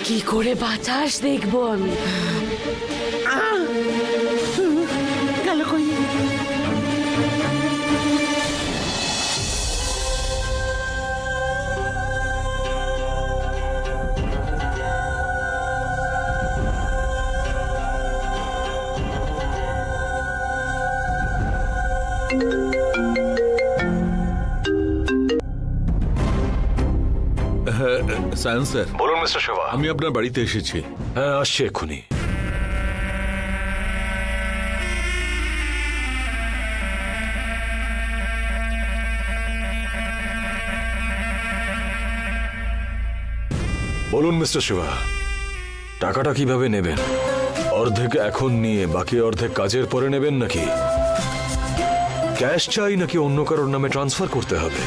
কি করে বাঁচাস দেখবো আমি। গেল কই? সায়ন স্যার, বলুন মিস্টার শিবা। আমি আপনার বাড়িতে এসেছি। হ্যাঁ, আসছি এক্ষুনি। বলুন মিস্টার শিবা, টাকাটা কিভাবে নেবেন? অর্ধেক এখন নিয়ে বাকি অর্ধেক কাজের পরে নেবেন নাকি ক্যাশ চাই, নাকি অন্য কারোর নামে ট্রান্সফার করতে হবে?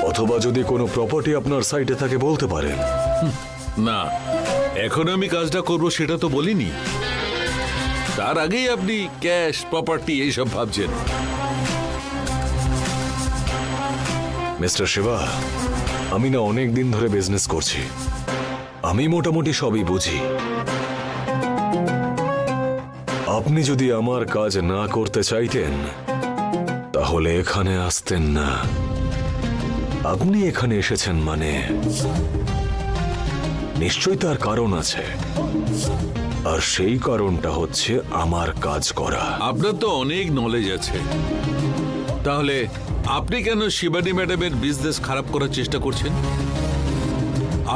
অথবা যদি কোনো প্রপার্টি আপনার সাইটে থাকে বলতে পারেন। না, এখন আমি কাজটা করব সেটা তো বলিনি। তার আগেই আপনি ক্যাশ, প্রপার্টি এইসব ভাবছেন। মিস্টার শিবা, আমি না অনেক দিন ধরে বিজনেস করছি, আমি মোটামুটি সবই বুঝি। আপনি যদি আমার কাজ না করতে চাইতেন তাহলে এখানে আসতেন না। আপনি এখানে এসেছেন মানে নিশ্চয়ই তার কারণ আছে, আর সেই কারণটা হচ্ছে আমার কাজ করা। আপনার তো অনেক নলেজ আছে, তাহলে আপনি কেন শিবানী ম্যাডামের বিজনেস খারাপ করার চেষ্টা করছেন?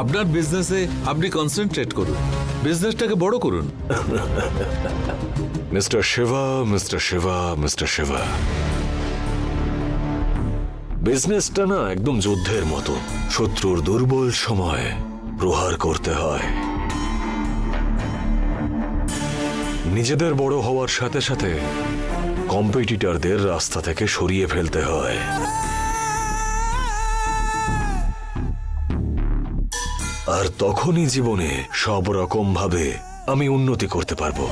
আপনার বিজনেসে আপনি কনসেন্ট্রেট করুন, বিজনেসটাকে বড় করুন। Mister Shiva, mister Shiva, mister Shiva, বিজনেসটা না একদম যুদ্ধের মতো। শত্রুর দুর্বল সময় প্রহার করতে হয়। নিজেদের বড় হওয়ার সাথে সাথে কম্পিটিটরদের রাস্তা থেকে সরিয়ে ফেলতে হয়। আর তখনই জীবনে সব রকম ভাবে আমি উন্নতি করতে পারবো,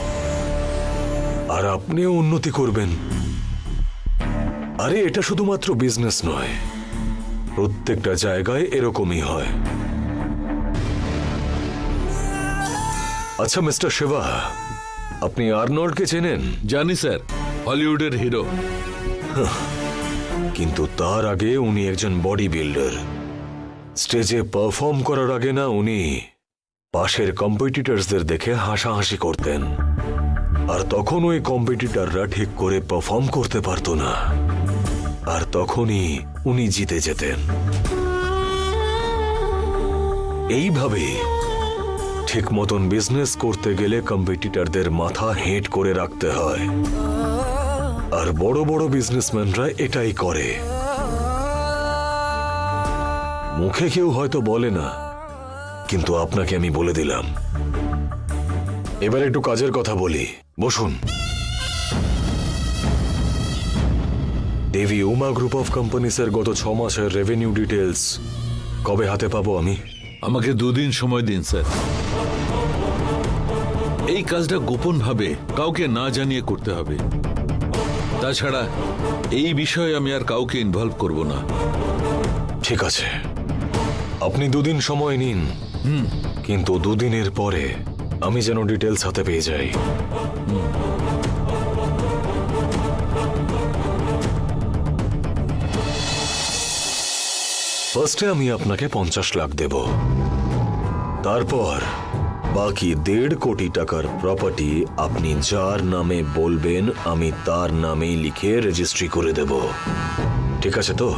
আর আপনিও উন্নতি করবেন। আরে এটা শুধুমাত্র বিজনেস নয়, প্রত্যেকটা জায়গায় এরকমই হয়। আচ্ছা মিস্টার শিবা, আপনি আর্নল্ডকে চেনেন? জানি স্যার, হলিউডের হিরো। কিন্তু তার আগে উনি একজন বডি বিল্ডার। স্টেজে পারফর্ম করার আগে না উনি পাশের কম্পিটিটরসদের দেখে হাসাহাসি করতেন, আর তখন ওই কম্পিটিটররা ঠিক করে পারফর্ম করতে পারতো না, আর তখনই উনি জিতে যেতেন। এইভাবে ঠিক মতন বিজনেস করতে গেলে কম্পিটিটরদের মাথা হেঁট করে রাখতে হয়, আর বড় বড় বিজনেসম্যানরা এটাই করে। মুখে কেউ হয়তো বলে না, কিন্তু আপনাকে আমি বলে দিলাম। এবার একটু কাজের কথা বলি, বসুন। দেবী উমা গ্রুপ অফ কোম্পানিসের গত 6 মাসের রেভিনিউ ডিটেলস কবে হাতে পাবো আমি? আমাকে 2 দিন সময় দিন স্যার। এই কাজটা গোপন ভাবে কাউকে না জানিয়ে করতে হবে। তাছাড়া এই বিষয়ে আমি আর কাউকে ইনভলভ করব না। ঠিক আছে, আপনি 2 দিন সময় নিন, কিন্তু 2 দিনের পরে আমি যেন ডিটেলস হাতে পেয়ে যাই। ফার্স্টে আমি আপনাকে 50 লাখ দেব, তারপর বাকি 1.5 কোটি টাকার প্রপার্টি আপনি যার নামে বলবেন আমি তার নামেই লিখে রেজিস্ট্রি করে দেব। ঠিক আছে তো?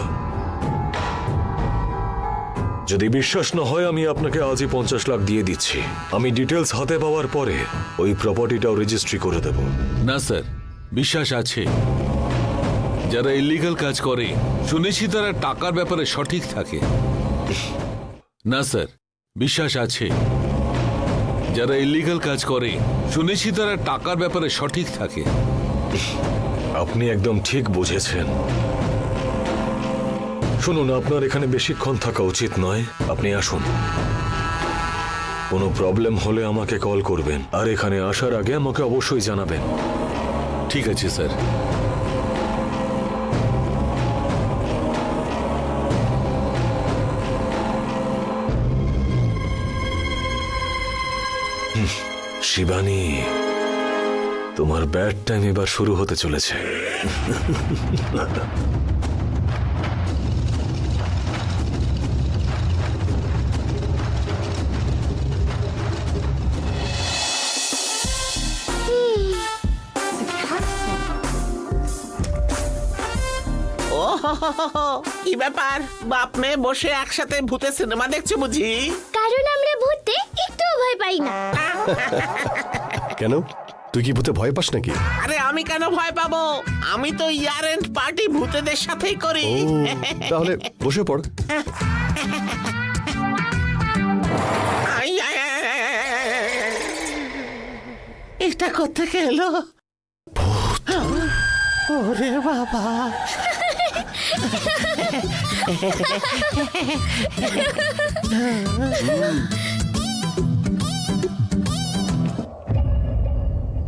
যদি বিশ্বাস না হয় আমি আপনাকে আজই 50 লাখ দিয়ে দিচ্ছি। আমি ডিটেলস হাতে পাওয়ার পরে ওই প্রপার্টিটাও রেজিস্ট্রি করে দেব। না স্যার, বিশ্বাস আছে। যারা ইলিগাল কাজ করে শুনেছি তারা টাকার ব্যাপারে সঠিক থাকে। না স্যার, বিশ্বাস আছে। যারা ইলিগাল কাজ করে শুনেছি তারা টাকার ব্যাপারে সঠিক থাকে। আপনি একদম ঠিক বুঝেছেন। শুনুন, আপনার এখানে বেশিক্ষণ থাকা উচিত নয়, আপনি আসুন। কোনো প্রবলেম হলে আমাকে কল করবেন, আর এখানে আসার আগে আমাকে অবশ্যই জানাবেন। ঠিক আছে স্যার। শিবানী, তোমার ব্যাড টাইম এবার শুরু হতে চলেছে। ও হো হো হো হো, কি ব্যাপার বাপ মেয়ে বসে একসাথে ভূতের সিনেমা দেখছে বুঝি? কারণ আমরা ভূতে একটুও ভয় পাই না। কেন, তুই কি ভূতে ভয় পাস নাকি? আরে আমি কেন ভয় পাবো? আমি তো ইয়ার এন্ড পার্টি ভূতেদের সাথেই করি। ও, তাহলে বসে পড়। I, I, I, I, I, I. এটা কোত্থেকে এলো? ওরে বাবা,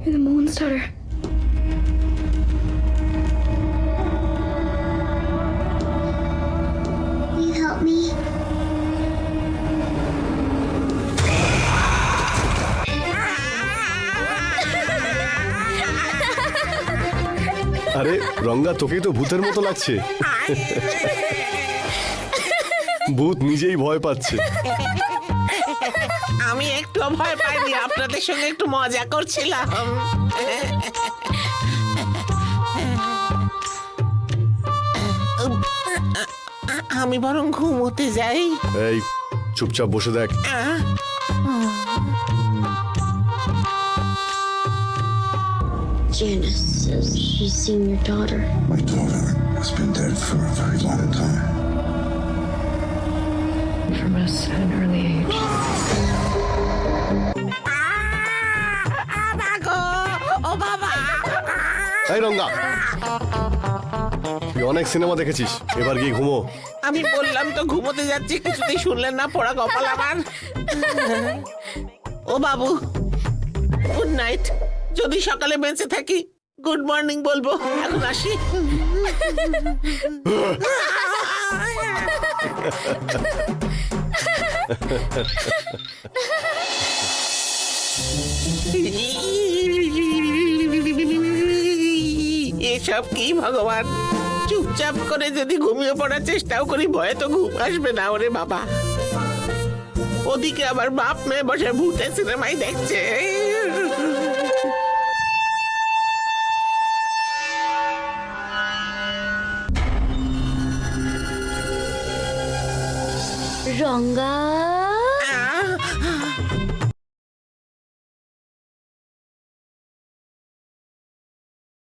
You're the moon's daughter. Will you help me? আরে রঙ্গা, তোকেই তো ভূতের মতো লাগছে। ভূত নিজেই ভয় পাচ্ছে। আমি একটু ভয় পাইনি, আপনাদের সঙ্গে একটু মজা করছিলাম। আমি বরং ঘুমোতে যাই। এই, চুপচাপ বসে দেখ। Janice says she's seen your daughter. My daughter has been dead for a very long time. From us at an early age. ও বাবা, এই রঙ্গা, তুই অনেক সিনেমা দেখেছিস, এবার গিয়ে ঘুমো। আমি বললাম তো ঘুমোতে যাচ্ছি, কিছুতেই শুনলেন না, পোড়া কপাল আমার। ও বাবু, গুড নাইট। যদি সকালে বেঁচে থাকি গুড মর্নিং বলবো। এখন আসি। এসব কি ভগবান? চুপচাপ করে যদি ঘুমিয়ে পড়ার চেষ্টাও করি, ভয়ে তো ঘুম আসবে না। ওরে বাবা, ওদিকে আবার বাপ মেয়ে বসে ভূতের সিনেমাই দেখছে। রঙ্গা